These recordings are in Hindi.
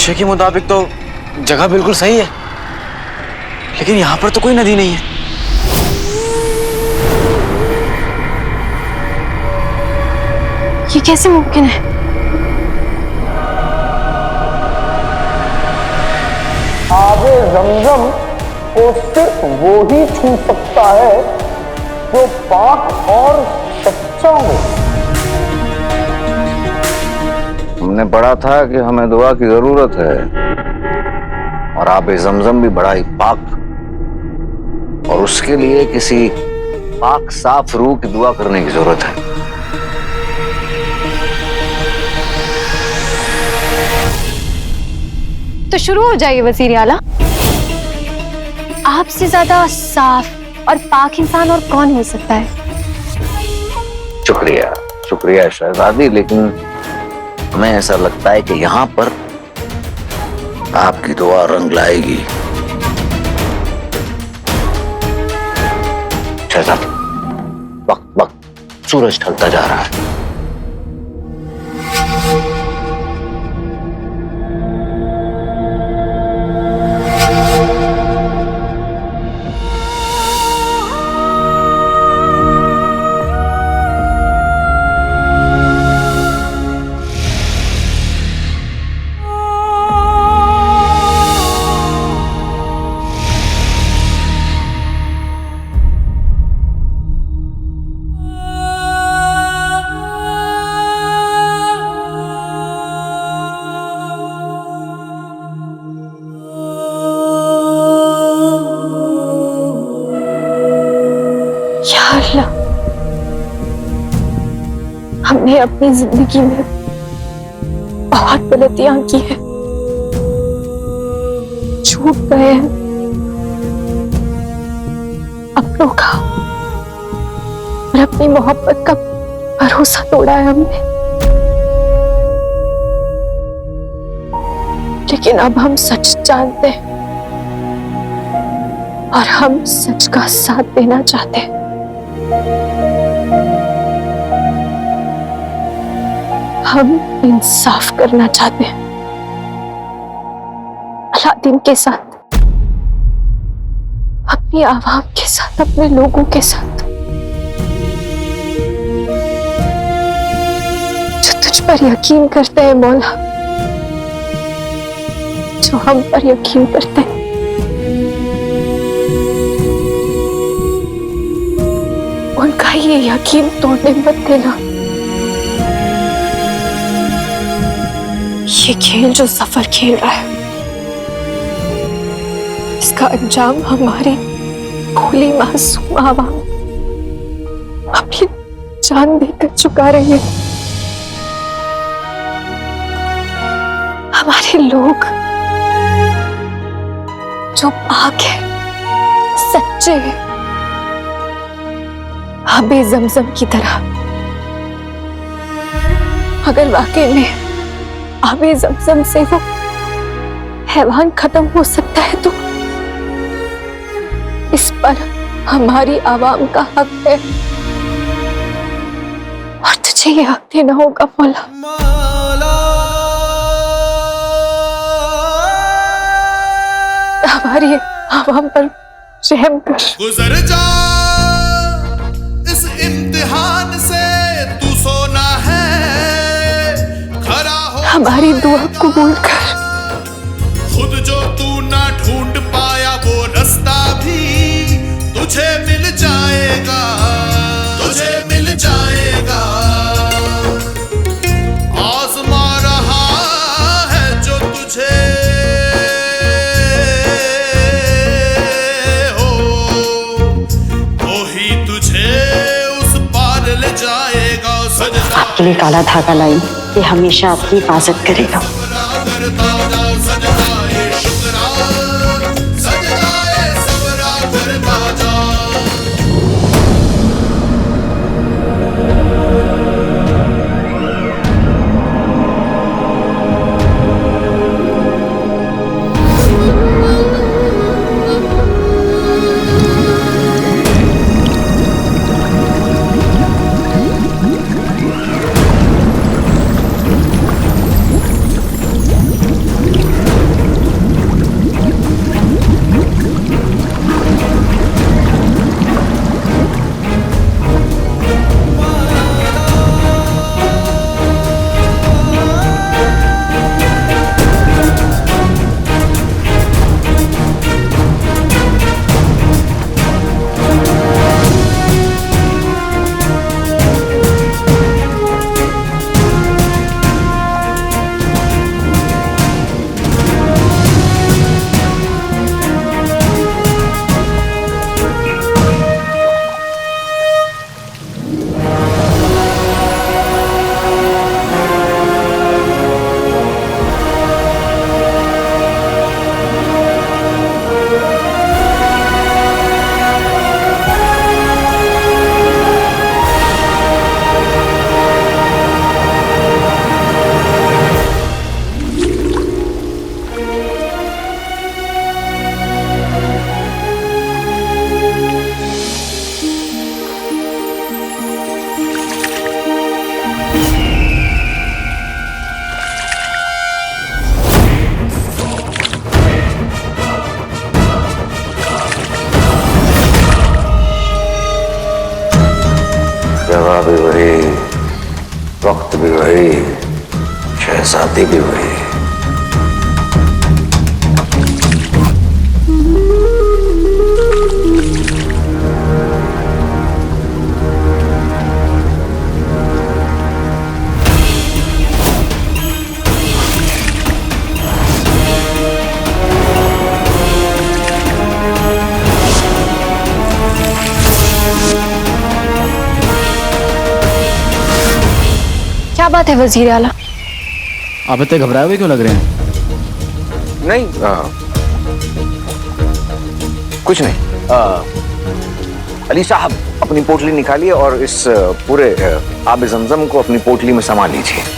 नक्शे के मुताबिक तो जगह बिल्कुल सही है, लेकिन यहाँ पर तो कोई नदी नहीं है। ये कैसे मुमकिन है? आबे जमजम को सिर्फ वो ही छू सकता है जो पाक और सच्चा हो। हमने पढ़ा था कि हमें दुआ की जरूरत है, और आबे जमजम भी बड़ा ही पाक, और उसके लिए किसी पाक साफ रूह की दुआ करने की जरूरत है। तो शुरू हो जाइए वजीर आला। आपसे ज्यादा साफ और पाक इंसान और कौन हो सकता है? शुक्रिया शुक्रिया शहजादी, लेकिन हमें ऐसा लगता है कि यहाँ पर आपकी दुआ रंग लाएगी। शहजादी, वक्त वक्त सूरज ढलता जा रहा है। हमने अपनी जिंदगी में बहुत गलतियां की हैं, झूठ गए हैं, अपनों का और अपनी मोहब्बत का भरोसा तोड़ा है हमने। लेकिन अब हम सच जानते हैं और हम सच का साथ देना चाहते हैं। हम इंसाफ करना चाहते हैं अलादीन के साथ, अपनी आवाम के साथ, अपने लोगों के साथ जो तुझ पर यकीन करते हैं मौला, जो हम पर यकीन करते हैं। उनका ये यकीन तोड़ने मत देना। ये खेल जो सफर खेल रहा है, इसका अंजाम हमारी भोली मासूम आवाम अपनी जान देकर चुका रही है। हमारे लोग जो पाक है, सच्चे हैं, आबे जमजम की तरह। अगर वाकई में आबे जमजम से वो हैवान खत्म हो सकता है तो इस पर हमारी आवाम का हक है, और तुझे ये हक देना होगा मौला। हमारी आवाम पर रहम कर। गुजर जा इस इम्तिहान से, तू सोना है, खरा हो हमारी दुआ कबूल कर। खुद जो तू ना ढूंढ पाया वो रास्ता भी तुझे मिल जाएगा, तुझे मिल जाएगा। आजमा रहा है जो तुझे हो, वही तुझे उस पार ले जाएगा। आपके लिए काला धागा लाई, ये हमेशा आपकी हिफाजत करेगा। जगह भी वही, वक्त भी वही, शहजादी भी वही। क्या बात है वजीर आला? आप इतने घबराए हुए क्यों लग रहे हैं? नहीं, कुछ नहीं। अली साहब, अपनी पोटली निकालिए और इस पूरे आब जमजम को अपनी पोटली में समा लीजिए।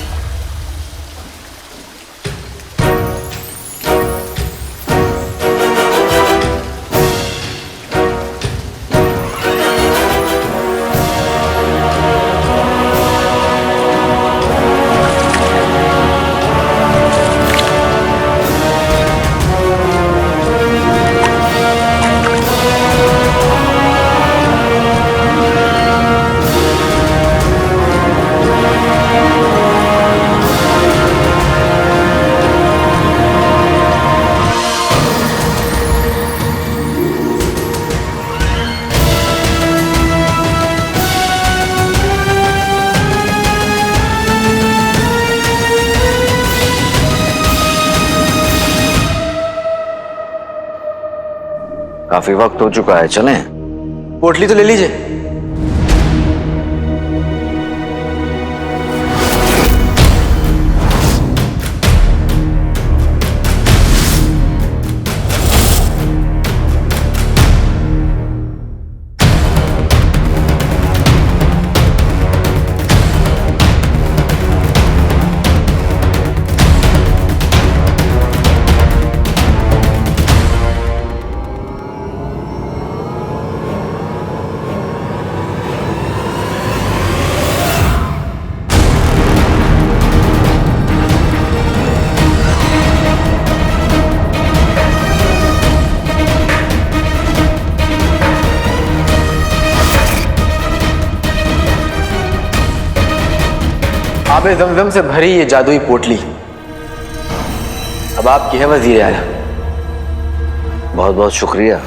काफी वक्त हो चुका है, चलें? पोटली तो ले लीजिए। आबे जमजम से भरी ये जादुई पोटली अब आपकी है वजीर आला। बहुत बहुत शुक्रिया।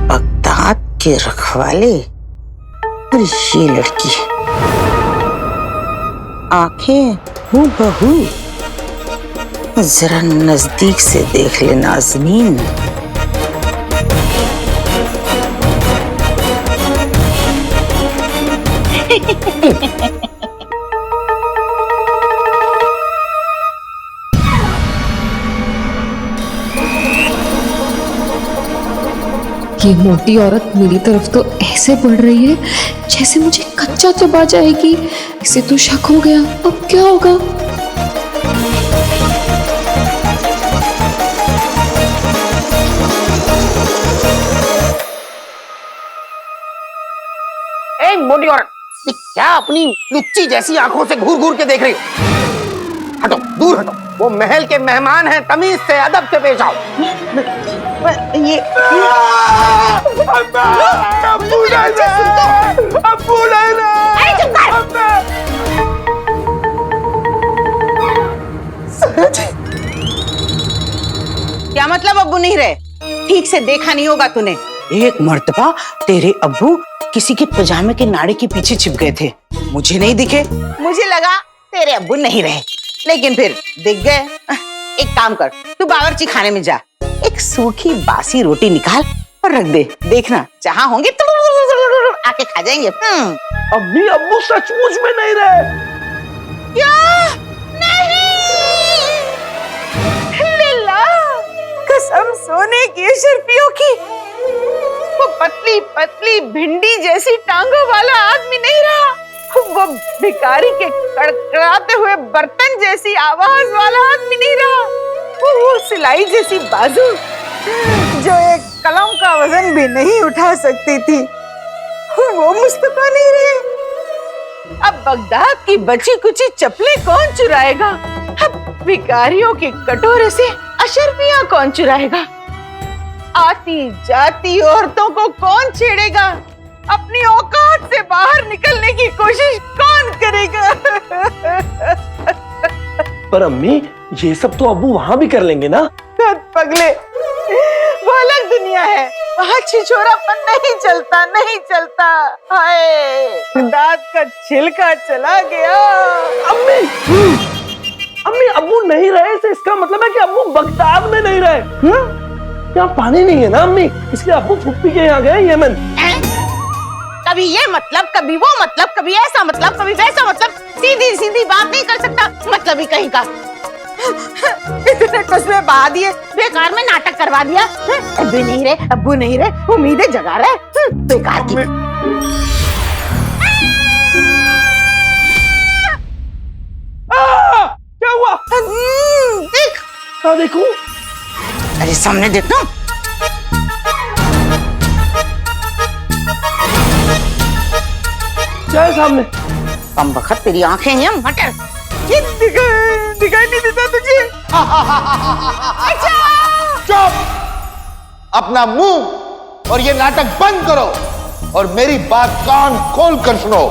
बगदाद के रखवाले और ये लड़की, आंखें हूबहू। जरा नजदीक से देख ले नाज़नीन। ये मोटी औरत मेरी तरफ तो ऐसे बढ़ रही है जैसे मुझे कच्चा चबा जाएगी। इसे तो शक हो गया, अब क्या होगा? ए मोटी औरत, क्या अपनी लुच्ची जैसी आंखों से घूर घूर के देख रही हो? हटो, दूर हटो। वो महल के मेहमान हैं, तमीज से अदब से पेश आओ। ये क्या मतलब अब्बू नहीं रहे? ठीक से देखा नहीं होगा तूने। एक मर्तबा तेरे अब्बू किसी के पजामे के नाड़े के पीछे छिप गए थे, मुझे नहीं दिखे। मुझे लगा तेरे अब्बू नहीं रहे, लेकिन फिर दिख गए। एक काम कर, तू बावर्ची खाने में जा, एक सूखी बासी रोटी निकाल और रख दे। देखना जहाँ होंगे आके खा जाएंगे। अभी अब्बू सचमुच में नहीं रहे। क्या? नहीं, लिल्ला, कसम सोने की शर्फियों की, वो पतली पतली भिंडी जैसी टांगों वाला आदमी नहीं रहा। वो भिखारी के कड़कड़ाते हुए बर्तन जैसी आवाज वाला आदमी नहीं रहा। वो सिलाई जैसी बाजू जो एक कलम का वजन भी नहीं उठा सकती थी, वो मुस्तफा नहीं रहे। अब बगदाद की बची कुची चप्पलें कौन चुराएगा? अब भिखारियों के कटोरे से अशर्फियां कौन चुराएगा? आती जाती औरतों को कौन छेड़ेगा? अपनी औकात से बाहर निकलने की कोशिश कौन करेगा? पर अम्मी, ये सब तो अब्बू वहाँ भी कर लेंगे ना? पगले, वो अलग दुनिया है, वहाँ छिछोरापन नहीं चलता, नहीं चलता। हाय, दांत का छिलका चला गया। अम्मी, अम्मी, अब्बू नहीं रहे तो इसका मतलब है कि अब्बू बगदाद में नहीं रहे। यहाँ पानी नहीं है ना अम्मी, इसलिए अब्बू फुप्पी के यहाँ गए यमन। कभी ये मतलब, कभी वो मतलब, कभी ऐसा मतलब, कभी वैसा मतलब, सीधी सीधी बात नहीं कर सकता, मतलब ही कहीं का। इतने कस्मे बहा दिए, बेकार में नाटक करवा दिया। अब्बू नहीं रहे, अब्बू नहीं रहे, उम्मीदें जगा रहे, बेकार की। क्या हुआ? देख, हाँ देखूं। अरे सामने देखना। क्या है सामने? कम वक्त तेरी आंखें हैं मटर। ये दिखाई नहीं देता तुझे? अच्छा। चुप! अपना मुंह और ये नाटक बंद करो और मेरी बात कान खोल कर सुनो।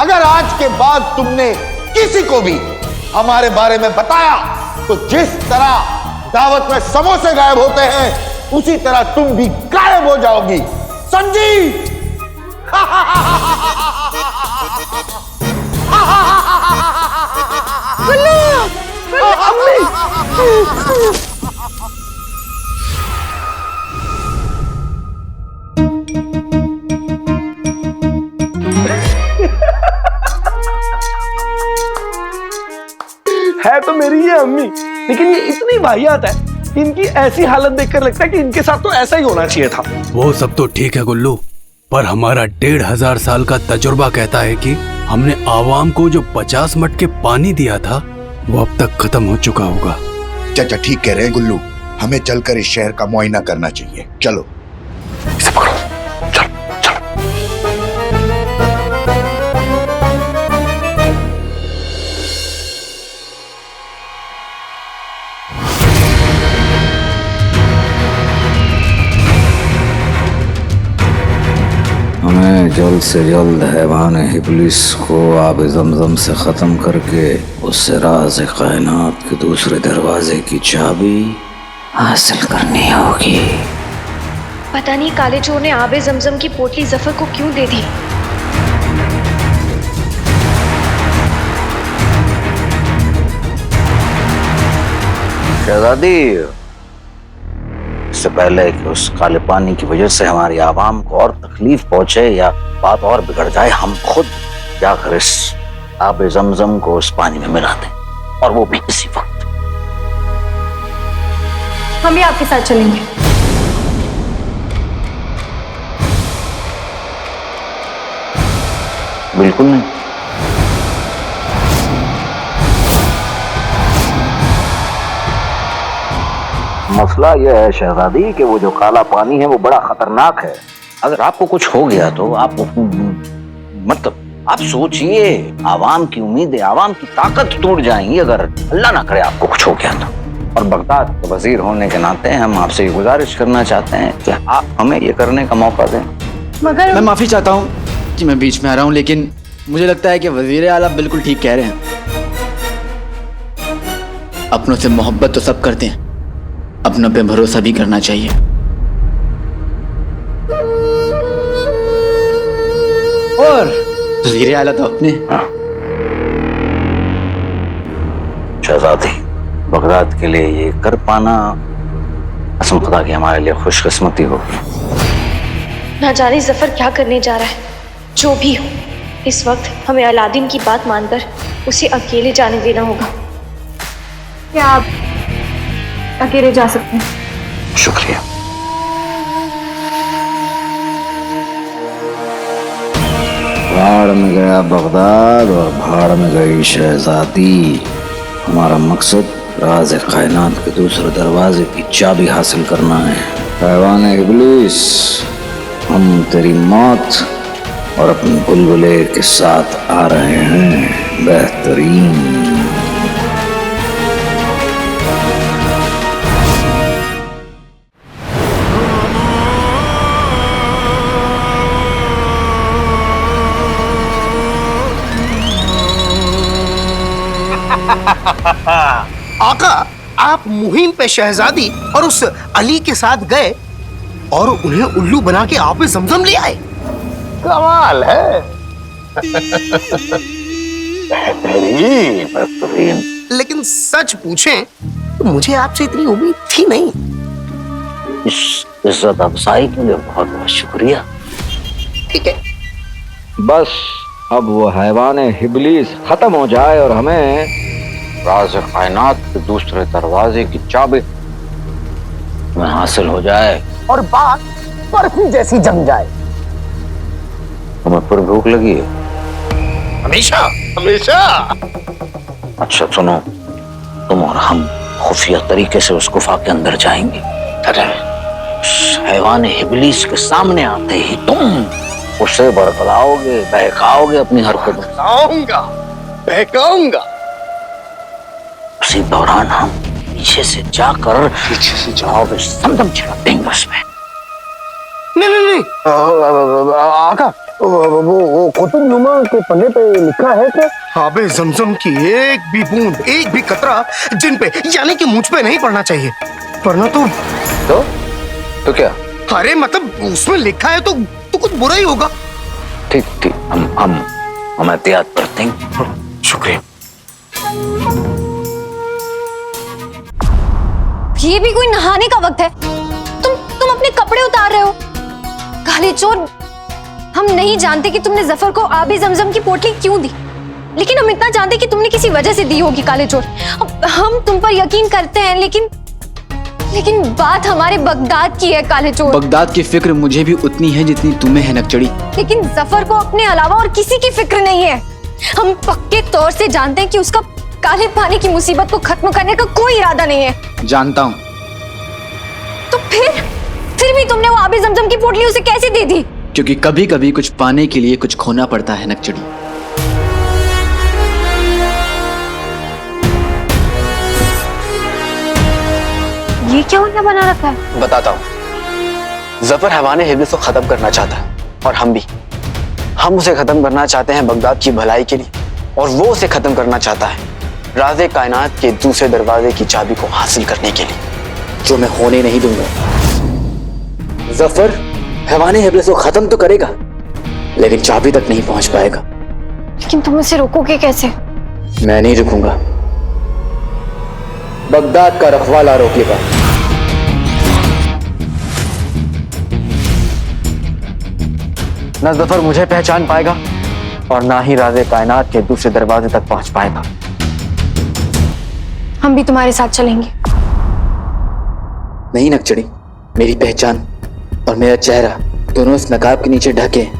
अगर आज के बाद तुमने किसी को भी हमारे बारे में बताया तो जिस तरह दावत में समोसे गायब होते हैं उसी तरह तुम भी गायब हो जाओगी, समझी? है तो मेरी ये अम्मी, लेकिन ये इतनी वाहियात है, इनकी ऐसी हालत देखकर लगता है कि इनके साथ तो ऐसा ही होना चाहिए था। वो सब तो ठीक है गुल्लू, पर हमारा 1500 साल का तजुर्बा कहता है कि हमने आवाम को जो 50 मटके पानी दिया था वो अब तक खत्म हो चुका होगा। चाचा ठीक कह रहे हैं गुल्लू, हमें चलकर इस शहर का मुआयना करना चाहिए। चलो इसे पकड़ो, चलो चलो। हमें जल्द से जल्द हैवान इब्लिस को आब ज़मज़म से ख़त्म करके उससे राज़ कायनात के दूसरे दरवाजे की चाबी हासिल करनी होगी। पता नहीं काले चोर ने आबे जमजम की पोटली जफर को क्यों दे दी। शहजादी, इससे पहले कि उस काले पानी की वजह से हमारी आवाम को और तकलीफ पहुंचे या बात और बिगड़ जाए, हम खुद जाकर इस आबे ज़मज़म को उस पानी में मिला दें, और वो भी इसी वक्त। हम भी आपके साथ चलेंगे। बिल्कुल नहीं। मसला यह है शहजादी कि वो जो काला पानी है वो बड़ा खतरनाक है। अगर आपको कुछ हो गया तो आप मतलब आप सोचिए, आवाम की उम्मीदें, आवाम की ताकत टूट जाएंगी अगर अल्लाह ना करे आपको कुछ हो गया तो। और बगदाद के वजीर होने के नाते हम आपसे ये गुजारिश करना चाहते हैं कि आप हमें ये करने का मौका दें। मगर मैं माफी चाहता हूँ कि मैं बीच में आ रहा हूँ, लेकिन मुझे लगता है कि वजीर आला बिल्कुल ठीक कह रहे हैं। अपनों से मोहब्बत तो सब करते हैं, अपनों पे भरोसा भी करना चाहिए। और वजीर आला तो अपने। शहजादी, बगदाद के लिए ये कर पाना कसम खुदा की हमारे लिए खुशकिस्मती होगी। ना जाने जफर क्या करने जा रहा है। जो भी हो, इस वक्त हमें अलादीन की बात मानकर उसे अकेले जाने देना होगा। क्या आप अकेले जा सकते हैं? शुक्रिया। भाड़ में गया बगदाद और भाड़ में गई शहजादी। हमारा मकसद राज कायनात के दूसरे दरवाजे की चाबी हासिल करना है। हैवान इब्लिस, हम तेरी मौत और अपनी बुलबुले के साथ आ रहे हैं बेहतरीन। आका, आप मुहिम पे शहजादी और उस अली के साथ गए और उन्हें उल्लू बना के आप जमजम ले आए। कमाल है। बेहतरीन। लेकिन सच पूछें तो मुझे आपसे इतनी उम्मीद थी नहीं। इस इज्जत अफजाई के लिए बहुत बहुत शुक्रिया। ठीक है, बस अब वो हैवान हिबलीस खत्म हो जाए और हमें राज कायनात के दूसरे दरवाजे की चाबी में हासिल हो जाए और बात बर्फी जैसी जम जाए। तुम्हें फिर भूख लगी है? हमेशा हमेशा। अच्छा सुनो, तुम और हम खुफिया तरीके से उस गुफा के अंदर जाएंगे। अरे हैवान हिबलीस के सामने आते ही तुम उसे बरगलाओगे, बहकाओगे अपनी हरकतों। बहकाऊंगा। उसी दौरान हम पीछे से जाओगे, समदम छिड़क देंगे उसमें। नहीं आका, वो कुतुबनुमा के पन्ने पे लिखा है कि आबे जमजम की एक भी बूंद, एक भी कतरा जिन पे यानी कि मुझ पे नहीं पड़ना चाहिए, वरना तो क्या? अरे मतलब उसमें लिखा है तो कुछ बुरा ही होगा। ठीक ठीक, हम एहतियात बरतें हैं। शुक्रिया। ये भी कोई नहाने का वक्त है? तुम अपने कपड़े उतार रहे हो? काले चोर, हम नहीं जानते कि तुमने जफर को आबे जमजम की पोटली क्यों दी, लेकिन हम इतना जानते कि तुमने किसी वजह से दी होगी। काले चोर, हम तुम पर यकीन करते हैं, लेकिन बात हमारे बगदाद की है। काले चोर, बगदाद की फिक्र मुझे भी उतनी है जितनी तुम्हें है नकचड़ी। लेकिन जफर को अपने अलावा और किसी की फिक्र नहीं है। हम पक्के तौर से जानते हैं कि उसका काले पानी की मुसीबत को खत्म करने का कोई इरादा नहीं है। जानता हूँ। तो फिर भी तुमने वो आबे जमजम की पोटली उसे कैसे दे दी? क्योंकि कभी कभी कुछ पाने के लिए कुछ खोना पड़ता है नकचड़ी। ये क्या उन्हें बना रखा है? बताता हूँ। जफर हैवान हिबलीस को खत्म करना चाहता है और हम उसे खत्म करना चाहते हैं बगदाद की भलाई के लिए, और वो उसे खत्म करना चाहता है राज़े कायनात के दूसरे दरवाजे की चाबी को हासिल करने के लिए, जो मैं होने नहीं दूंगा। जफर हैवान हिबलीस को खत्म तो करेगा, लेकिन चाबी तक नहीं पहुंच पाएगा। लेकिन तुम उसे रोकोगे कैसे? मैं नहीं रुकूंगा, बगदाद का रखवाला रोकेगा। न जफर मुझे पहचान पाएगा और ना ही राज़े कायनात के दूसरे दरवाजे तक पहुंच पाएगा। हम भी तुम्हारे साथ चलेंगे। नहीं नकचड़ी, मेरी पहचान और मेरा चेहरा दोनों इस नकाब के नीचे ढके हैं,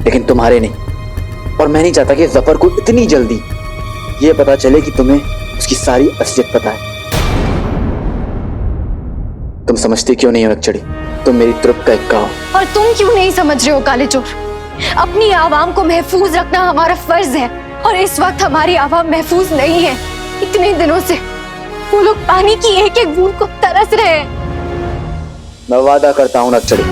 लेकिन तुम्हारे नहीं। और मैं नहीं चाहता कि जफर को इतनी जल्दी ये पता चले कि तुम्हें उसकी सारी असलियत पता है। तुम समझते क्यों नहीं हो नकचड़ी? तुम मेरी तुरुप का इक्का हो। और तुम क्यों नहीं समझ रहे हो काले चोर? अपनी आवाम को महफूज रखना हमारा फर्ज है, और इस वक्त हमारी आवाम महफूज नहीं है। इतने दिनों से वो लोग पानी की एक एक बूंद को तरस रहे हैं। मैं वादा करता हूं नकचड़ी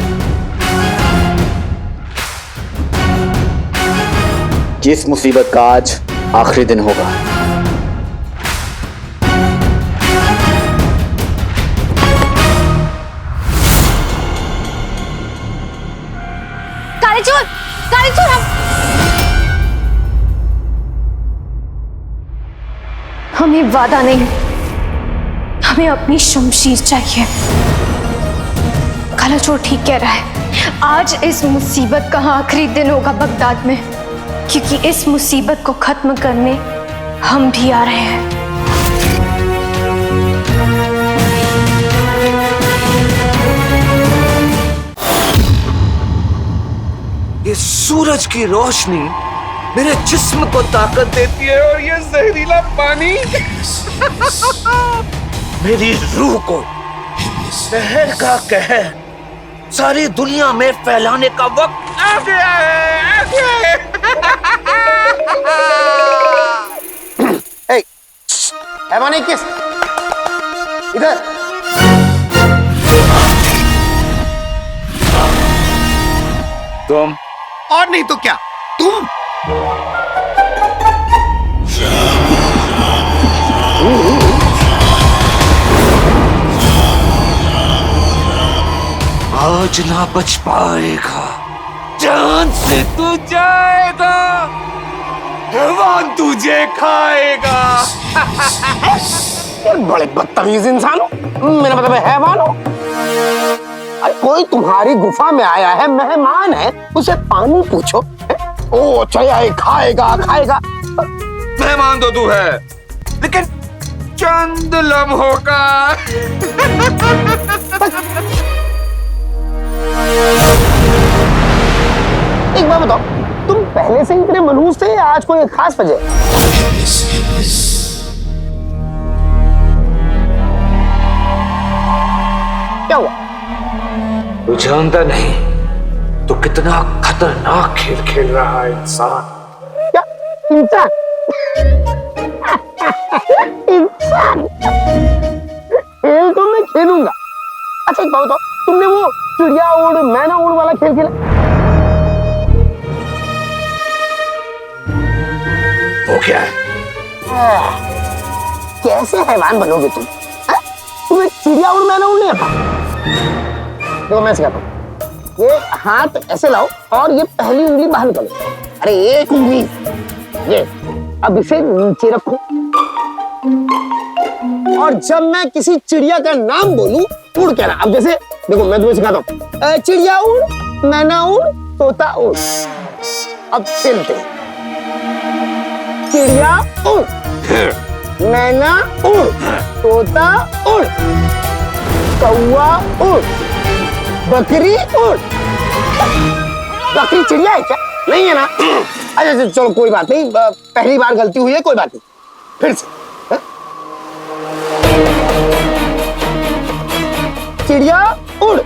कि इस मुसीबत का आज आखिरी दिन होगा। काले चोर, हमें वादा नहीं, हमें अपनी शमशीर चाहिए। काला चोर ठीक कह रहा है। आज इस मुसीबत का आखिरी दिन होगा बगदाद में, क्योंकि इस मुसीबत को खत्म करने हम भी आ रहे हैं। ये सूरज की रोशनी मेरे जिस्म को ताकत देती है, और ये जहरीला पानी मेरी रूह को शहर का कहर सारी दुनिया में फैलाने का वक्त आ गया है। हैवान किस इधर। तुम और नहीं तो क्या तुम। आज ना बच पाएगा, जान से तू जाएगा, हैवान तुझे खाएगा। यार बड़े बदतमीज इंसान हो, मेरा मतलब है हैवान हो। अरे कोई तुम्हारी गुफा में आया है, मेहमान है, उसे पानी पूछो। ओ चया खाएगा खाएगा। मेहमान तो तू है, लेकिन चंद लम्हों का। एक बात बताओ, तुम पहले से इतने मनहूस थे या आज कोई खास वजह? क्या हुआ? तू जानता नहीं तो कितना खतरनाक खेल खेल रहा है इंसान। क्या इंसान? इंसान खेल तो मैं खेलूंगा। अच्छा एक बात बताओ, तुमने वो चिड़िया उड़ मैना उड़ वाला खेल खेला? वो क्या है? कैसे हैवान बनोगे तुम? तुम्हें चिड़िया उड़ मैना उड़ नहीं आता? देखो मैं सिखाता हूँ। ये हाथ ऐसे लाओ और ये पहली उंगली बाहर निकालो। अरे एक उंगली ये, अब इसे नीचे रखो और जब मैं किसी चिड़िया का नाम बोलूं उड़ कहना। अब जैसे देखो मैं तुम्हें सिखाता हूँ, चिड़िया उड़ मैना उड़ तोता उड़। अब खेलते हैं। चिड़िया उड़ मैना उड़ तोता उड़ कौवा उड़ बकरी उड़। बकरी चिड़िया है क्या? नहीं है ना? अच्छा चलो कोई बात नहीं, पहली बार गलती हुई है, कोई बात नहीं, फिर से। चिड़िया उड़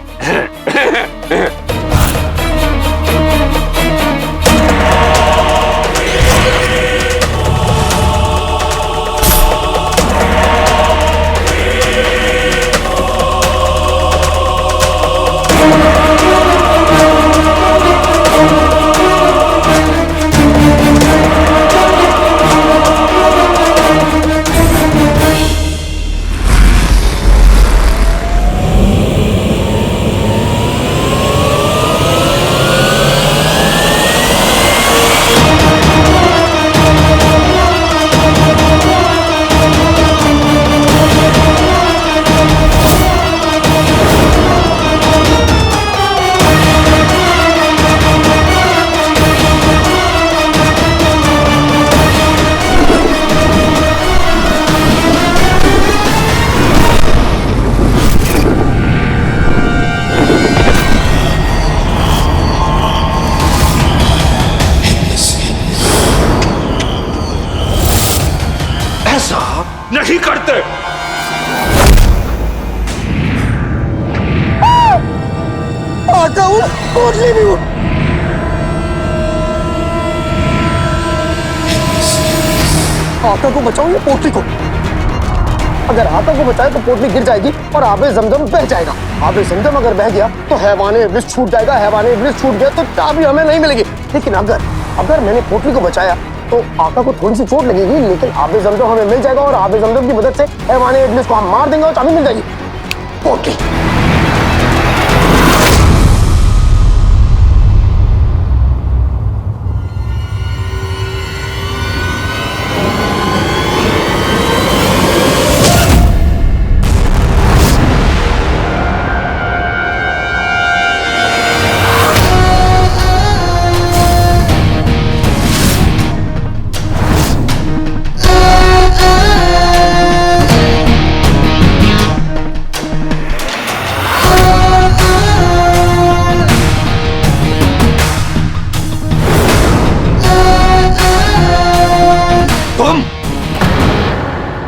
नहीं करते। आका उड़ पोटली भी उड़। आका को बचाओ या पोटली को? अगर आका को बचाए तो पोटली गिर जाएगी और आबे जमजम बह जाएगा। आबे जमजम अगर बह गया तो हैवाने इब्लिस छूट जाएगा। हैवाने इब्लिस छूट गया तो चाबी हमें नहीं मिलेगी। लेकिन अगर मैंने पोटली को बचाया तो आका को थोड़ी सी चोट लगेगी, लेकिन आबे जमजम हमें मिल जाएगा और आबे जमजम की मदद से हैवाने इब्लिस को हम मार देंगे और चाबी मिल जाएगी। पोटली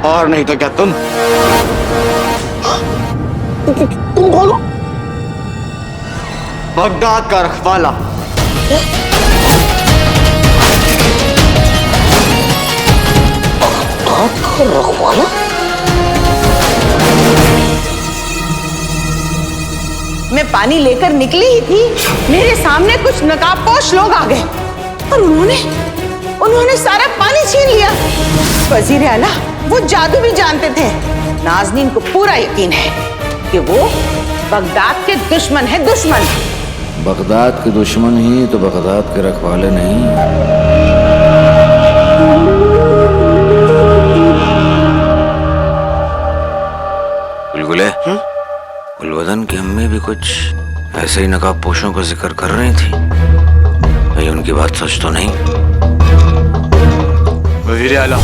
और नहीं तो क्या तुम बोलो। बगदाद का रखवाला रखवाला? मैं पानी लेकर निकली ही थी, मेरे सामने कुछ नकाबपोश लोग आ गए और उन्होंने सारा पानी छीन लिया। वजीर आला वो जादू भी जानते थे। नाज़नीन को पूरा यकीन है कि वो बगदाद के दुश्मन है, दुश्मन। बगदाद के दुश्मन ही तो बगदाद के रखवाले नहीं। गुलगुले, गुलबदन की अम्मी भी कुछ ऐसे ही नकाबपोशों का जिक्र कर रही थी। भाई उनकी बात सच तो नहीं? वज़ीर आला,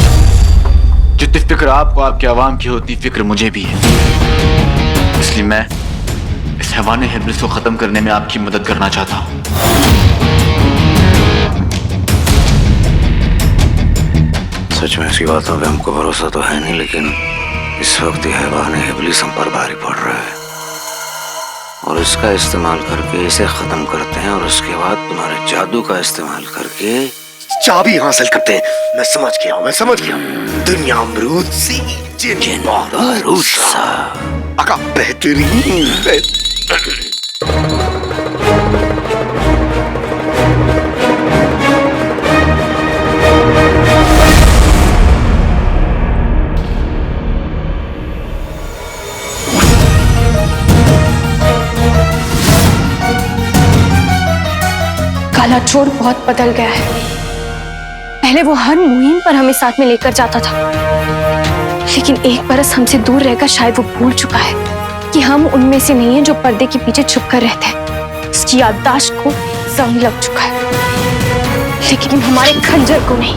जितनी फिक्र आपको आपके अवाम की होती फिक्र मुझे भी है। इसलिए मैं इस हैवाने इब्लिस को खत्म करने में आपकी मदद करना चाहता हूँ। सच में इसकी बातों पे हमको भरोसा तो है नहीं, लेकिन इस वक्त यह हैवाने इब्लिस हम पर भारी पड़ रहा है और इसका इस्तेमाल करके इसे खत्म करते हैं और उसके बाद तुम्हारे जादू का इस्तेमाल करके चाबी हासिल करते हैं। मैं समझ गया। दुनिया अमरूद सी, जिन बारूद सा। आका बेहतरीन। काला चोर बहुत बदल गया है। पहले वो हर मुहिम पर हमें साथ में लेकर जाता था, लेकिन एक बरस हमसे दूर रहकर शायद वो भूल चुका है कि हम उनमें से नहीं हैं जो पर्दे के पीछे छुपकर रहते हैं। उसकी याददाश्त को जंग लग चुका है, लेकिन हमारे खंजर को नहीं।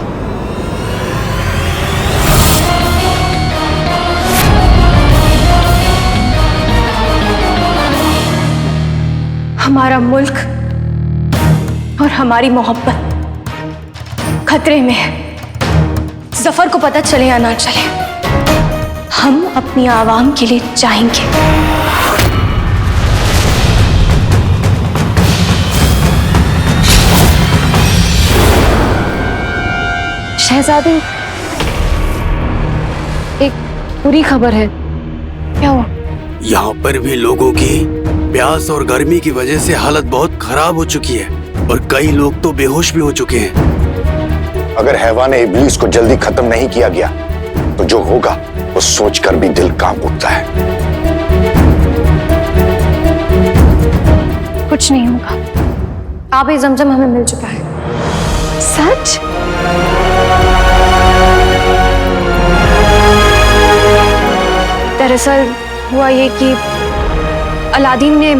हमारा मुल्क और हमारी मोहब्बत खतरे में है। जफर को पता चले या ना चले, हम अपनी आवाम के लिए जाएंगे। शहजादी, एक बुरी खबर है। क्या हुआ? यहाँ पर भी लोगों की प्यास और गर्मी की वजह से हालत बहुत खराब हो चुकी है और कई लोग तो बेहोश भी हो चुके हैं। अगर हैवाने इब्लीस को जल्दी खत्म नहीं किया गया तो जो होगा वो सोचकर भी दिल कांप उठता है। कुछ नहीं होगा। आबे जमजम हमें मिल चुका है। सच? दरअसल हुआ ये कि अलादीन ने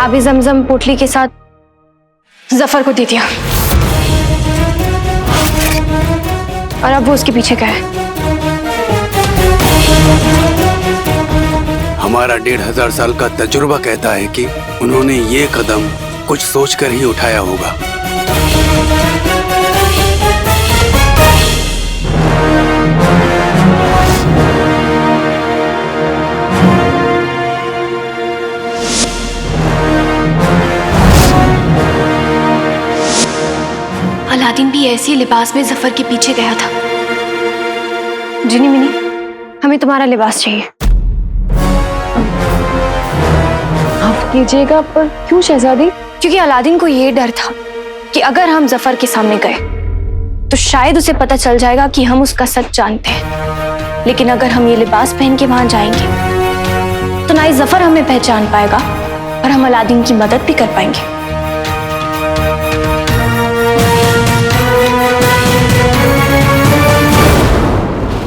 आबे जमजम पोटली के साथ जफर को दे दिया और अब वो उसके पीछे गया है। हमारा 1500 साल का तजुर्बा कहता है कि उन्होंने ये कदम कुछ सोचकर ही उठाया होगा। अलादीन भी ऐसे लिबास में जफर के पीछे गया था। जिनी मिनी, हमें तुम्हारा लिबास चाहिए। माफ कीजिएगा, पर क्यों शहजादी? क्योंकि अलादीन को ये डर था कि अगर हम जफर के सामने गए तो शायद उसे पता चल जाएगा कि हम उसका सच जानते हैं। लेकिन अगर हम ये लिबास पहन के वहां जाएंगे तो ना ही जफर हमें पहचान पाएगा और हम अलादीन की मदद भी कर पाएंगे।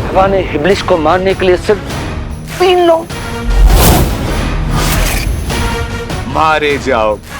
हैवाने इब्लिस को मारने के लिए सिर्फ 3 लोग मारे जाओगे।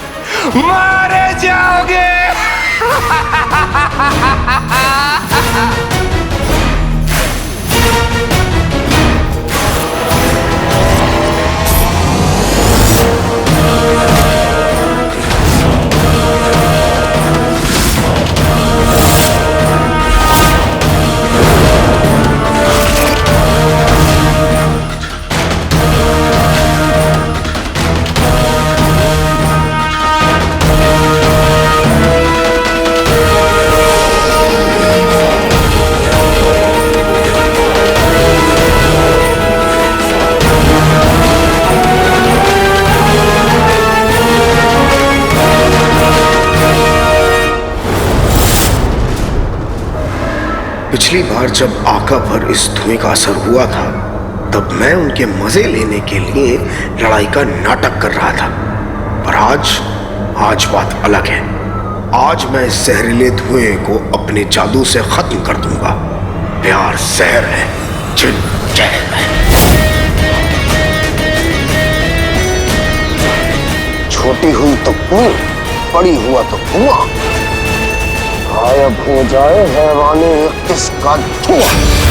पिछली बार जब आका पर इस धुएं का असर हुआ था, तब मैं उनके मजे लेने के लिए लड़ाई का नाटक कर रहा था। पर आज बात अलग है। आज मैं इस जहरीले धुएं को अपने जादू से खत्म कर दूंगा। प्यार जहर है, जिन जहर है। छोटी हुई तो कुएं, बड़ी हुआ तो कुआं, गायब हो जाए हैवाने इसका धुआं।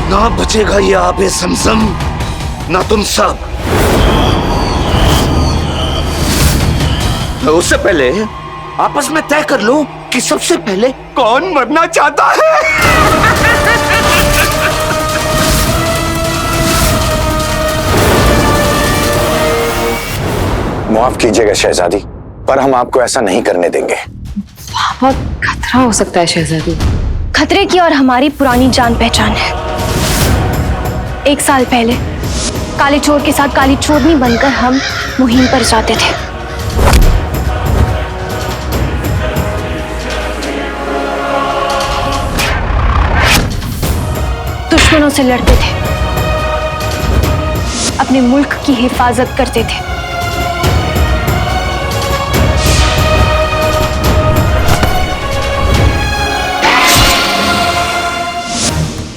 ना बचेगा ये आबे समसम, ना तुम सब। तो उससे पहले आपस में तय कर लो कि सबसे पहले कौन मरना चाहता है। माफ कीजिएगा शहजादी, पर हम आपको ऐसा नहीं करने देंगे। बहुत खतरा हो सकता है शहजादी। खतरे की और हमारी पुरानी जान पहचान है। 1 साल पहले काले चोर के साथ काली चोरनी बनकर हम मुहिम पर जाते थे। दुश्मनों से लड़ते थे, अपने मुल्क की हिफाजत करते थे।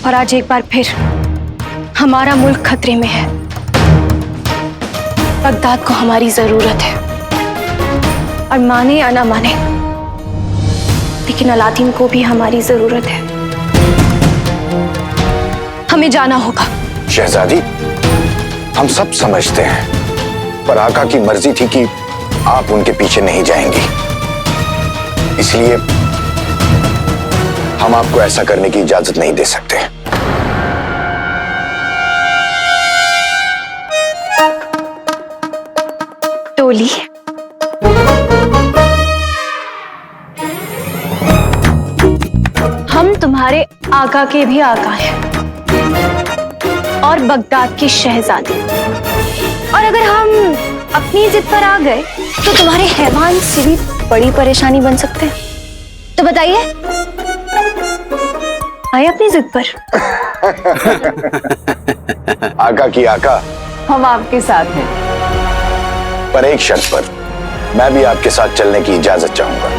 और आज एक बार फिर हमारा मुल्क खतरे में है। बगदाद को हमारी जरूरत है, और माने या ना माने, लेकिन अलादीन को भी हमारी जरूरत है। हमें जाना होगा। शहजादी, हम सब समझते हैं, पर आका की मर्जी थी कि आप उनके पीछे नहीं जाएंगी, इसलिए हम आपको ऐसा करने की इजाजत नहीं दे सकते। टोली, हम तुम्हारे आका के भी आका हैं और बगदाद की शहजादी। और अगर हम अपनी जिद पर आ गए तो तुम्हारे हैवान से भी बड़ी परेशानी बन सकते हैं। तो बताइए, आए अपनी जिद पर? आका की आका, हम आपके साथ हैं, पर एक शर्त पर। मैं भी आपके साथ चलने की इजाजत चाहूंगा।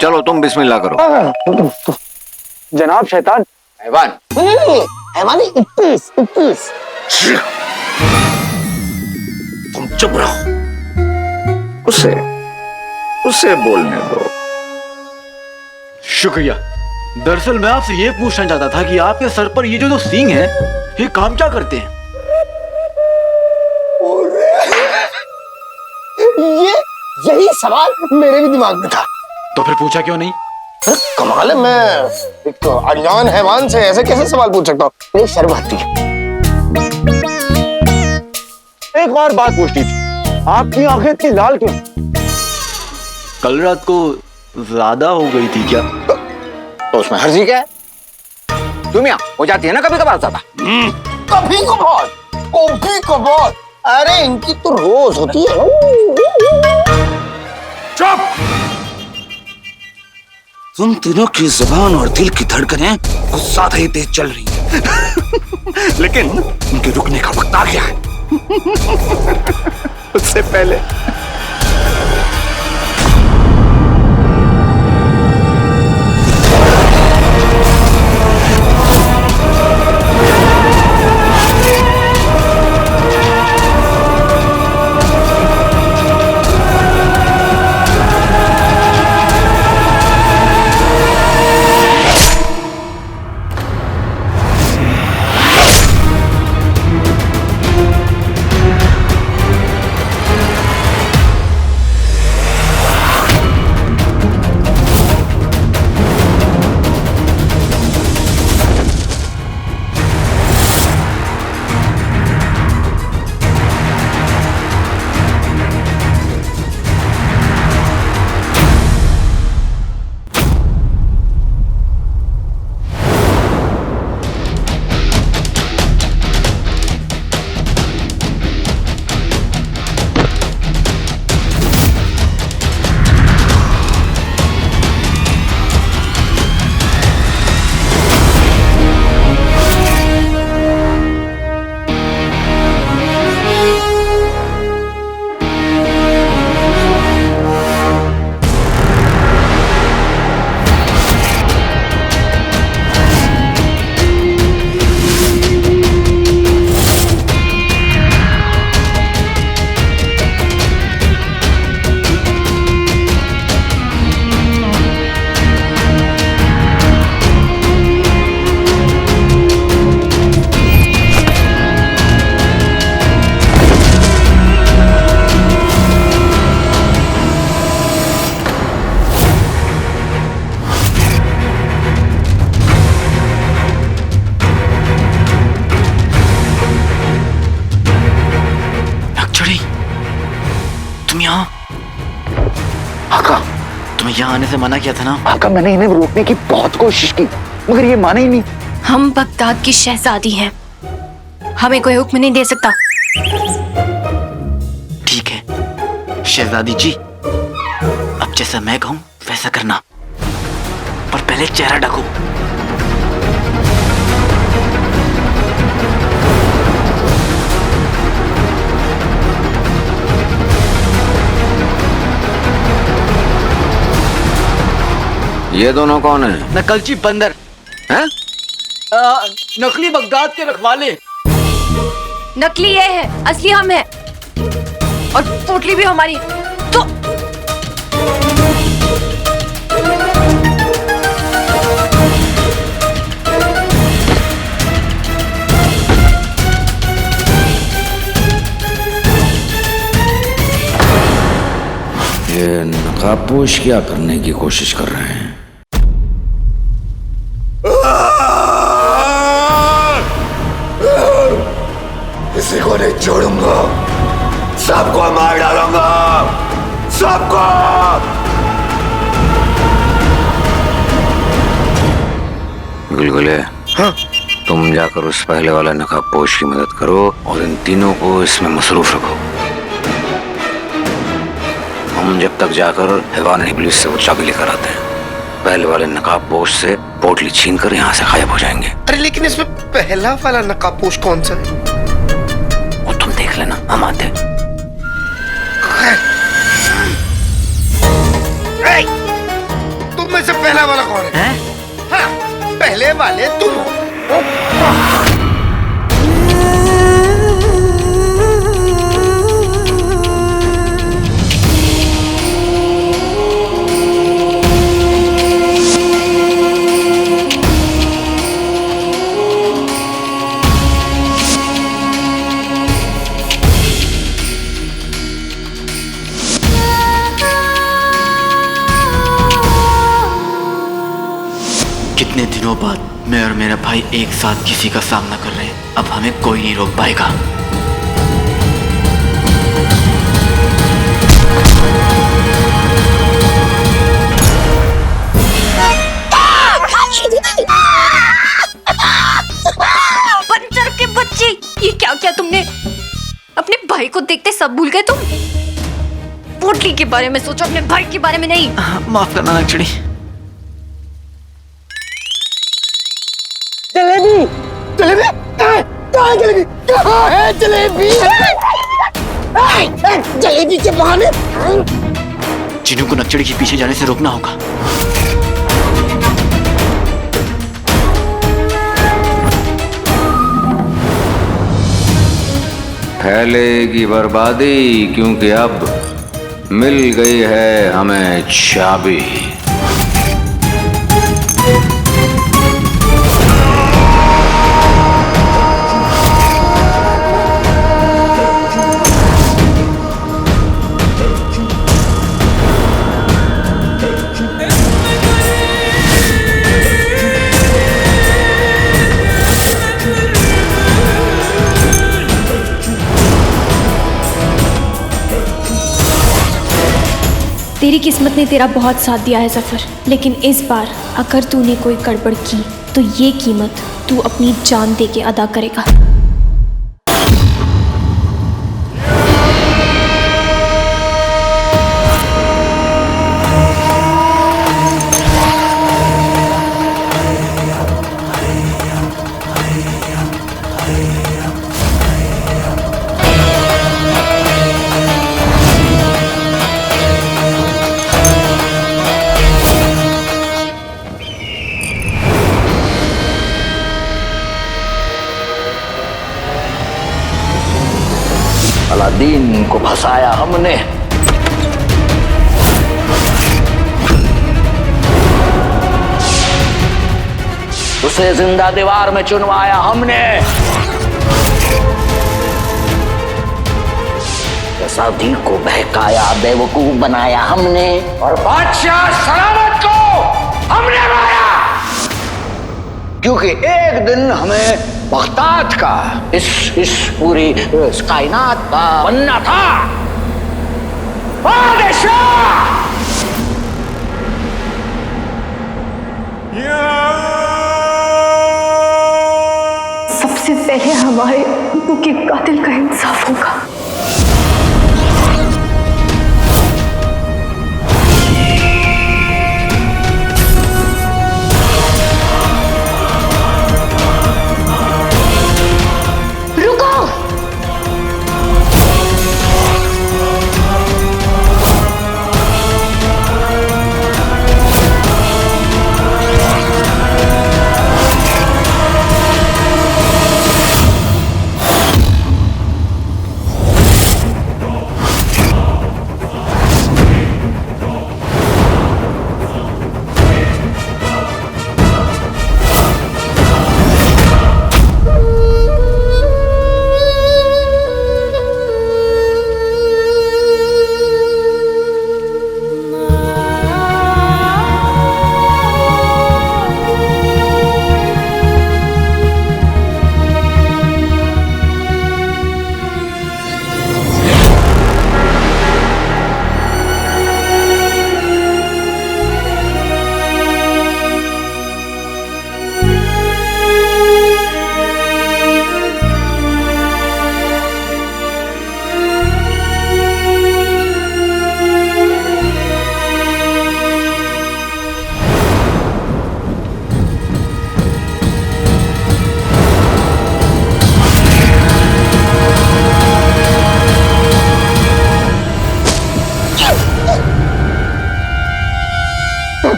चलो तुम बिस्मिल्लाह करो। जनाब शैतान। हैवान। हैवानी 21। तुम चुप रहो, उसे बोलने दो। शुक्रिया। दरअसल मैं आपसे ये पूछना चाहता था कि आपके सर पर ये जो सींग है, ये काम क्या करते हैं? यही सवाल मेरे भी दिमाग में था। तो फिर पूछा क्यों नहीं? कमाल है, मैं एक अनजान हैवान से ऐसे कैसे सवाल पूछ सकता हूँ? मेरी शर्म आती है। एक और बात पूछनी थी, आपकी आंखें इतनी लाल क्यों? कल रात को ज्यादा हो गई थी क्या? तो उसमें हर्जी क्या है? तुम यहाँ हो जाती है ना कभी कभार ज्यादा। कभी कभार गोभी कबाब, अरे इनकी तो रोज होती है। चुप! तुम तीनों की जुबान और दिल की धड़कनें कुछ ज्यादा ही तेज चल रही हैं। लेकिन उनके रुकने का वक्त आ गया है। उससे पहले यहाँ आने से मना किया था ना? आका, मैंने इन्हें रोकने की बहुत कोशिश की मगर ये माने ही नहीं। हम बगदाद की शहजादी हैं, हमें कोई हुक्म नहीं दे सकता। ठीक है शहजादी जी, अब जैसा मैं कहूं वैसा करना, पर पहले चेहरा ढको। ये दोनों कौन है? नकलची बंदर हैं? नकली बगदाद के रखवाले। नकली ये है, असली हम है, और पोटली भी हमारी। तो ये नकाबपोश क्या करने की कोशिश कर रहे हैं? किसी को नहीं छोड़ूंगा, सबको मार डालूंगा, सबको। गुलगुले, हाँ? तुम जाकर उस पहले वाला नकाबपोश की मदद करो और इन तीनों को इसमें मसरूफ रखो। हम जब तक जाकर हैवान इब्लिस से वो चाबी लेकर आते हैं, पहले वाले नकाबपोश से पोटली छीन कर यहाँ से गायब हो जाएंगे। अरे लेकिन इसमें पहला वाला नकाबपोश कौन सा है? वो तुम देख लेना, हम आते हैं। तुम में से पहला वाला कौन है? हाँ, पहले वाले तुम हो। कितने दिनों बाद मैं और मेरा भाई एक साथ किसी का सामना कर रहे हैं, अब हमें कोई नहीं रोक पाएगा। बंदर के बच्चे, ये क्या क्या तुमने? सब भूल गए तुम? पोटली के बारे में सोचो, अपने भाई के बारे में नहीं। माफ करना नक्चड़ी। जलेबी जलेबी कहाँ है जलेबी? कहाँ है जलेबी? जलेबी के बहाने चिन्नू को नक्चड़ी के पीछे जाने से रोकना होगा। फैलेगी बर्बादी, क्योंकि अब मिल गई है हमें चाबी। तेरी किस्मत ने तेरा बहुत साथ दिया है जफर, लेकिन इस बार अगर तूने कोई गड़बड़ की तो ये कीमत तू अपनी जान दे के अदा करेगा। अलादीन को फंसाया हमने, उसे जिंदा दीवार में चुनवाया हमने, साधी को बहकाया, बेवकूफ बनाया हमने, और बादशाह सलामत को हमने मारा। क्योंकि एक दिन हमें बगदाद का इस पूरी कायनात का बनना था बादशाह। सबसे पहले हमारे अब्बू के कातिल का इंसाफ होगा।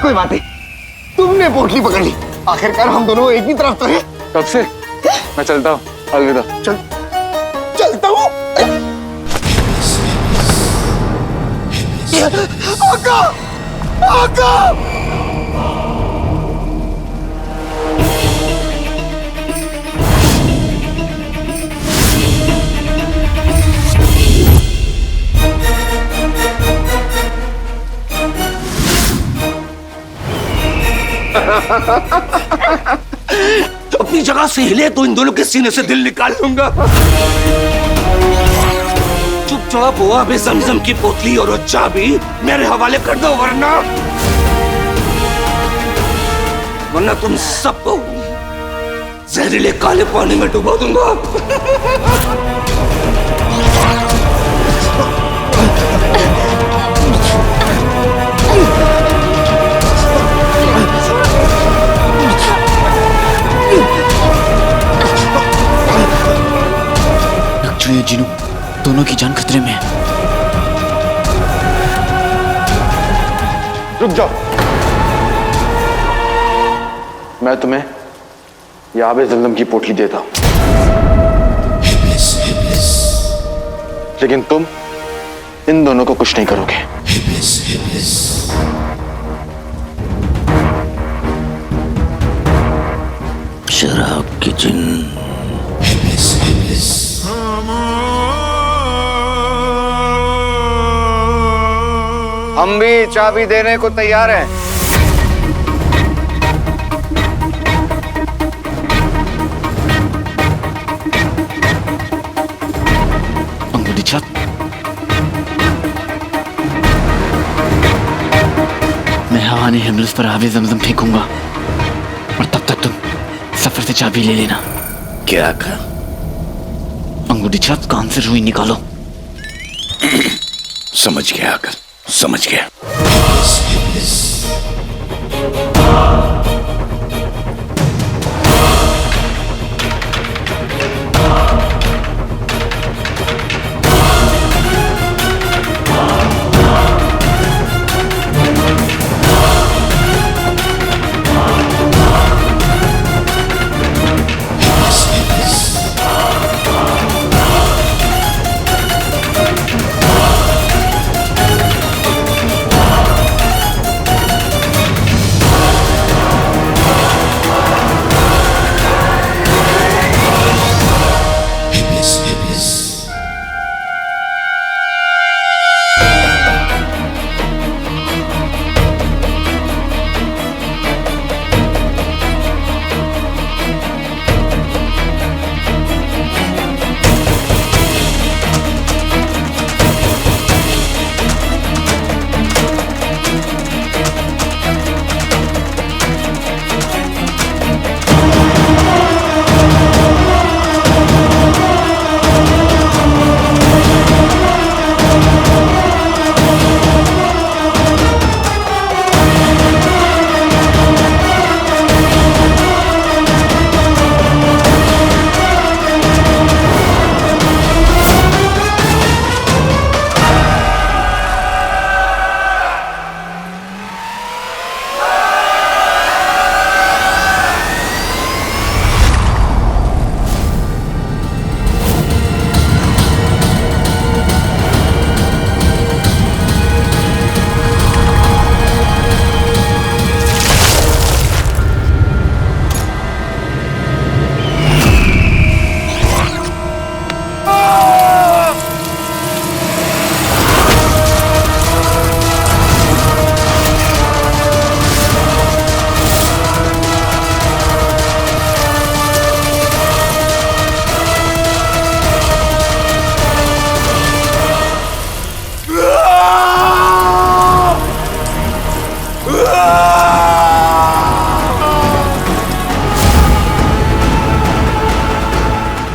कोई बात नहीं, तुमने पोटली पकड़ ली। आखिरकार हम दोनों एक ही तरफ तो हैं। कब से? मैं चलता हूँ, अलविदा। चलता हूँ। आका, आका। अपनी जगह से हिले तो इन दोनों के सीने से दिल निकाल लूंगा। चुपचाप हुआ भी जमजम की पोतली और चाबी मेरे हवाले कर दो, वरना तुम सबको जहरीले काले पानी में डुबा दूंगा। जिनू, दोनों की जान खतरे में है। रुक जाओ। मैं तुम्हें ये आबे ज़मज़म की पोटली देता हूं, लेकिन तुम इन दोनों को कुछ नहीं करोगे। शराब की जिन। हम भी चाबी देने को तैयार हैं। अंगूठी छत, मैं हवाने हिमलस पर आबे ज़मज़म फेंकूंगा और तब तक तुम सफर से चाबी ले लेना। क्या कहा? अंगूठी छत, कान से रुई निकालो। समझ गया आकर, समझ गया।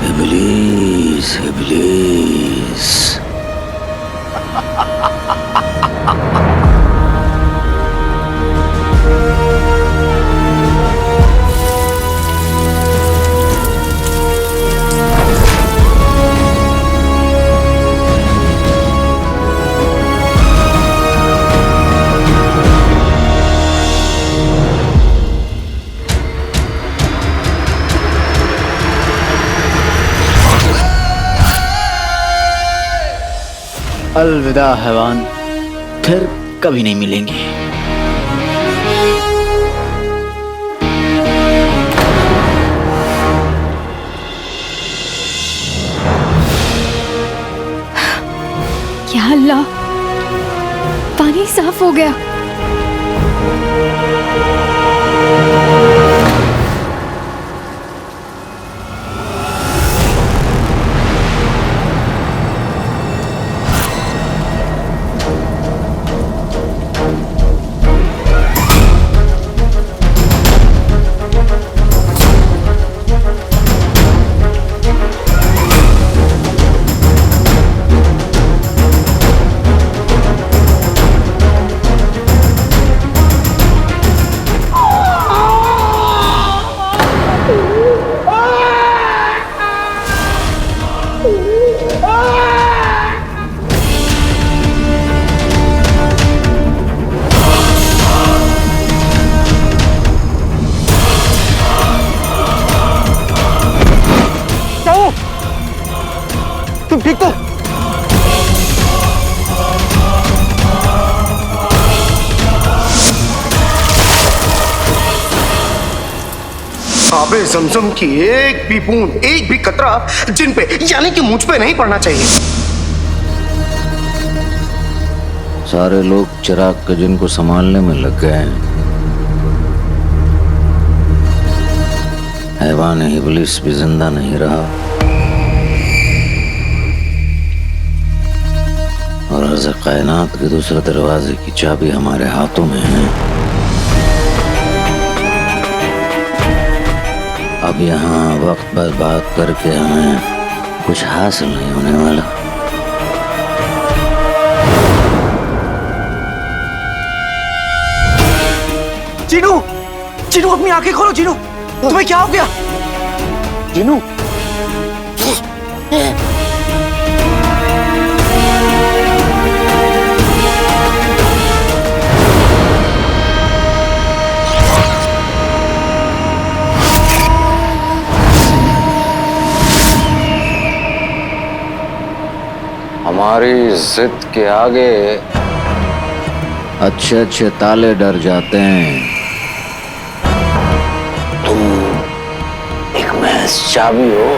इब्लीस, इब्लीस। अलविदा हैवान, फिर कभी नहीं मिलेंगे। या अल्लाह, पानी साफ हो गया। ठीक तो? आबे जमजम की एक भी बूंद, एक भी कतरा जिन पे यानी कि मुझ पे नहीं पड़ना चाहिए। सारे लोग चिराग के जिन को संभालने में लग गए हैं। हैवान इब्लिस भी जिंदा नहीं रहा और अर्ज़ कायनात के दूसरे दरवाजे की चाबी हमारे हाथों में है। अब यहाँ वक्त बर्बाद करके हमें कुछ हासिल नहीं होने वाला। जीनू, जीनू अपनी आंखें खोलो। जीनू, तुम्हें क्या हो गया? जीनू, हमारी जिद के आगे अच्छे अच्छे ताले डर जाते हैं। तुम एक महज चाबी हो।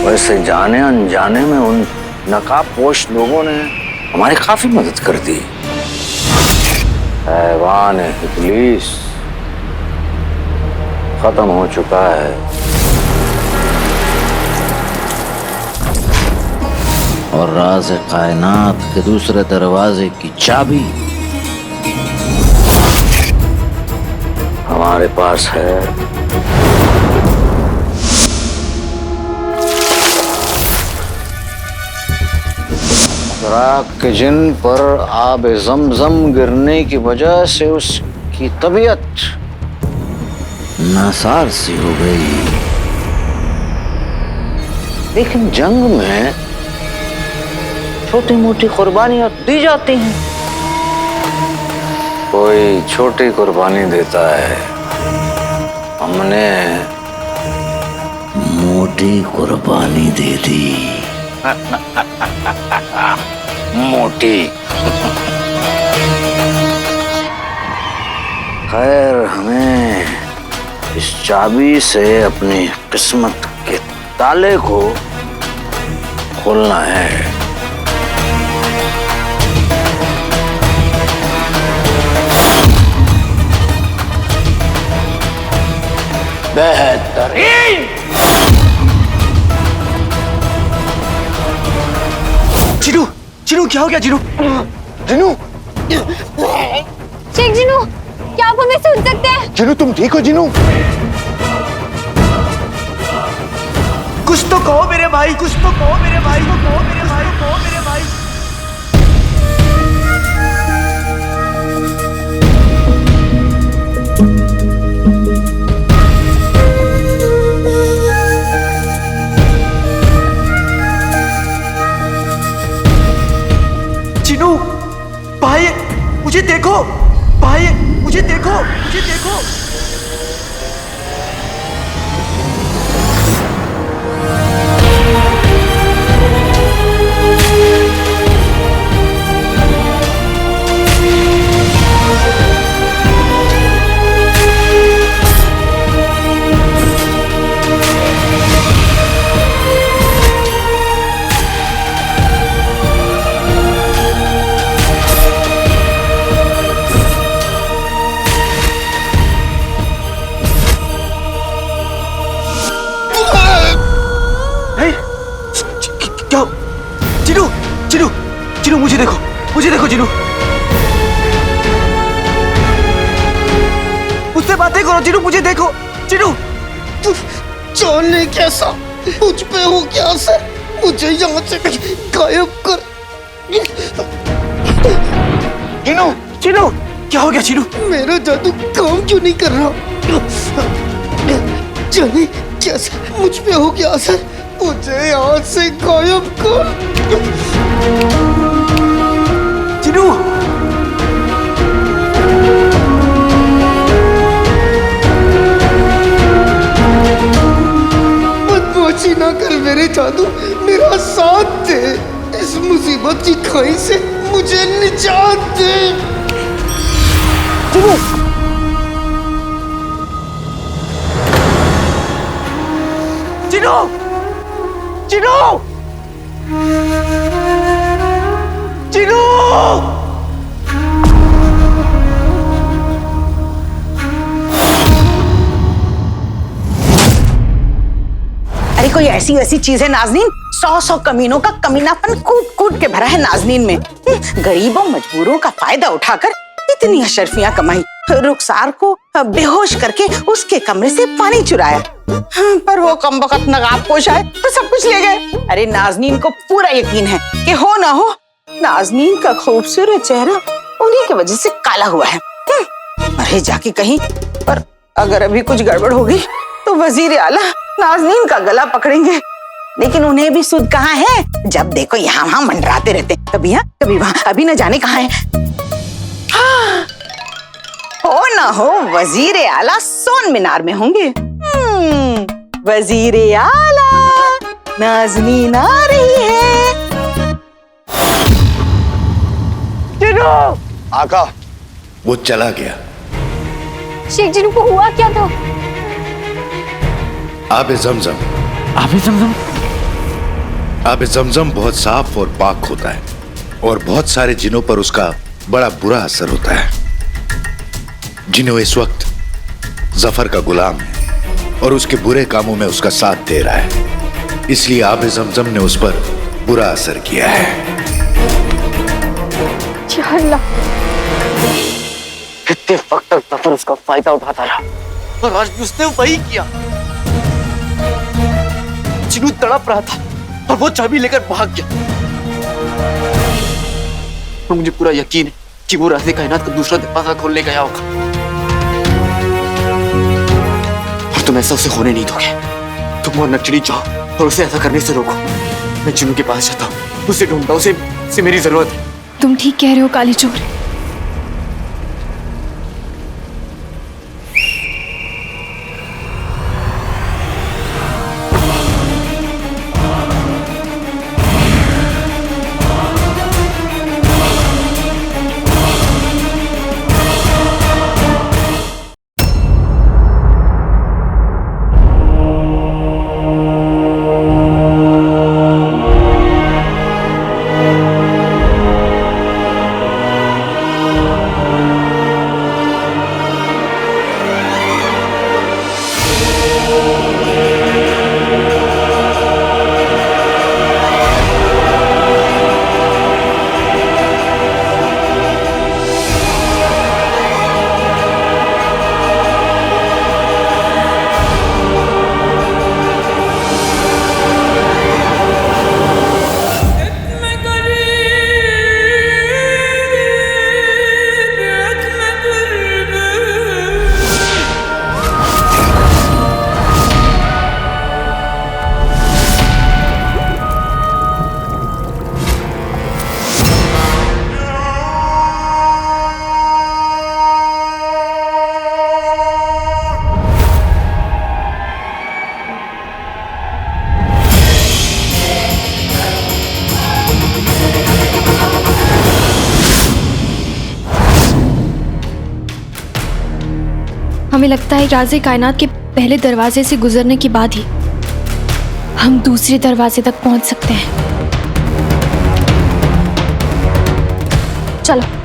वैसे जाने अनजाने में उन नकाबपोश लोगों ने हमारी काफी मदद कर दी। हैवान इब्लिस खत्म हो चुका है और राज़ कायनात के दूसरे दरवाजे की चाबी हमारे पास है। चिराग के जिन पर आब ज़मज़म गिरने की वजह से उसकी तबीयत नासार सी हो गई, लेकिन जंग में छोटी मोटी कुर्बानियां दी जाती हैं। कोई छोटी कुर्बानी देता है, हमने मोटी कुर्बानी दे दी। मोटी। खैर, हमें इस चाबी से अपनी किस्मत के ताले को खोलना है। बेहतरीन। जीनू, जीनू क्या हो गया? जीनू, जीनू, शेख जीनू, क्या आप हमें सुन सकते हैं? जीनू तुम ठीक हो? जीनू, कुछ तो कहो मेरे भाई, कुछ तो कहो मेरे भाई, को कहो मेरे भाई, कहो मेरे भाई। जीनू, भाई मुझे देखो, भाई मुझे देखो, मुझे देखो। क्या? जीनू, जीनू, जीनू मुझे देखो, मुझे देखो जीनू। मुझसे बातें करो जीनू, मुझे देखो जीनू। जाने कैसा मुझ पे हो क्या असर, मुझे यहाँ से गायब कर। जीनू, जीनू क्या हो गया? जीनू, मेरा जादू काम क्यों नहीं कर रहा? जाने कैसा मुझ पे हो क्या असर, मुझे यहाँ से गायब कर। जीनू, मेरे जादू मेरा साथ दे, इस मुसीबत की खाई से मुझे निजात दे। चिनू, चिनू, चिनू, चिनू। अरे कोई ऐसी वैसी चीज है नाज़नीन, 100 कमीनों का कमीनापन कूट कूट के भरा है नाज़नीन में। गरीबों मजबूरों का फायदा उठाकर इतनी अशरफियां कमाई, रुखसार को बेहोश करके उसके कमरे से पानी चुराया, पर वो कमबख्त नकाबपोश आए तो सब कुछ ले गए। अरे नाज़नीन को पूरा यकीन है कि हो ना हो नाज़नीन का खूबसूरत चेहरा उन्हीं की वजह से काला हुआ है। अरे जाके कहीं, पर अगर अभी कुछ गड़बड़ होगी तो वजीर आला नाज़नीन का गला पकड़ेंगे। लेकिन उन्हें भी सुध कहाँ है, जब देखो यहाँ वहाँ मंडराते रहते, कभी यहाँ कभी वहाँ, अभी न जाने कहाँ है। हाँ, हो ना हो वजीर आला सोन मीनार में होंगे। वजीर आला, नाज़नीन आ रही है। आका, वो चला गया। शेख जिनू को हुआ क्या था? आबे ज़मज़म। आबे ज़मज़म? आबे ज़मज़म बहुत साफ और पाक होता है और बहुत सारे जिनों पर उसका बड़ा बुरा असर होता है। जिन्हों इस वक्त जफर का गुलाम है और उसके बुरे कामों में उसका साथ दे रहा है, इसलिए आबे ज़मज़म ने उस पर बुरा असर किया है। कितने वक्त तक जफर उसका फायदा उठाता रहा और आज भी उसने वही किया। जिनू तड़प रहा था और वो चाबी लेकर भाग गया। और मुझे पूरा यकीन है कि वो राज़े कायनात का दूसरा दरवाजा खोलने गया होगा। और तुम ऐसा उसे होने नहीं दोगे। तुम और नटचड़ी जाओ और उसे ऐसा करने से रोको। मैं जिनू के पास जाता हूँ, उसे ढूंढता हूँ, उसे मेरी जरूरत है। तुम ठीक कह रहे हो काली चोर। हमें लगता है राज़े कायनात के पहले दरवाजे से गुजरने के बाद ही हम दूसरे दरवाजे तक पहुंच सकते हैं। चलो।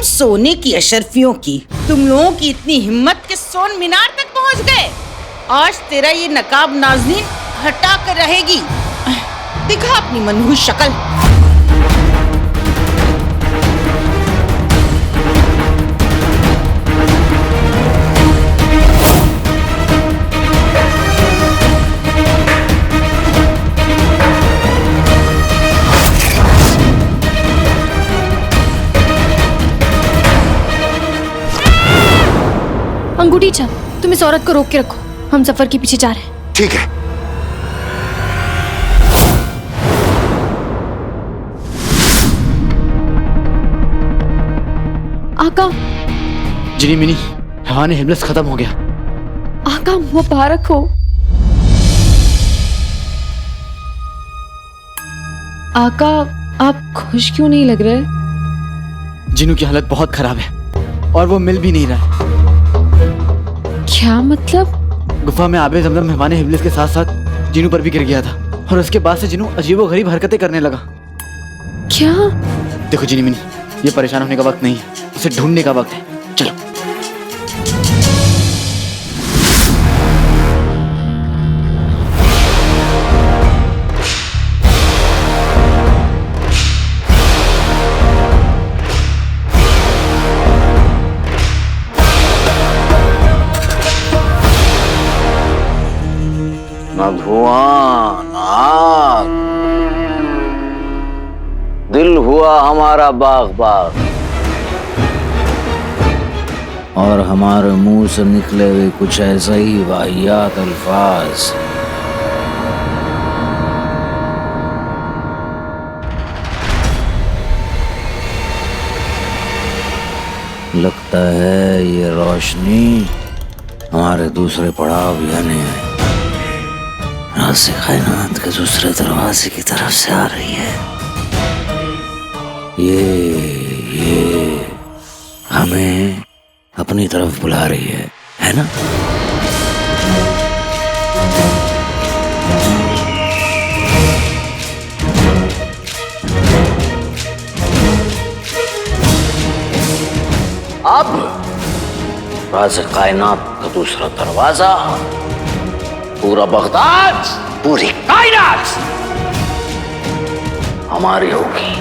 सोने की अशरफियों की, तुम लोगों की इतनी हिम्मत के सोन मीनार तक पहुंच गए। आज तेरा ये नकाब नाज़नीन हटा कर रहेगी। दिखा अपनी मनहूस शक्ल। अंगूठी छाप, तुम इस औरत को रोक के रखो, हम जफर के पीछे जा रहे हैं। ठीक है। आका। जिनी मिनी, हैवान हिबलिस खत्म हो गया। आका मुबारक हो। आका, आप खुश क्यों नहीं लग रहे? जिनू की हालत बहुत खराब है और वो मिल भी नहीं रहा। क्या मतलब? गुफा में आबे जमजम हैवान हिबलिस के साथ साथ जिनू पर भी गिर गया था और उसके बाद से जिनू अजीबोगरीब हरकतें करने लगा। क्या? देखो जिनी मिनी, ये परेशान होने का वक्त नहीं है, उसे ढूंढने का वक्त है। चलो। ना धुआं ना आग, दिल हुआ हमारा बाग बाग, और हमारे मुंह से निकले हुए कुछ ऐसा ही वाहियात अल्फाज। लगता है ये रोशनी हमारे दूसरे पड़ाव यानी राज़े कायनात के दूसरे दरवाजे की तरफ से आ रही है। ये हमें अपनी तरफ बुला रही है ना? अब राज़े कायनात का दूसरा दरवाजा, पूरा बगदाद, पूरी कायनात हमारी होगी।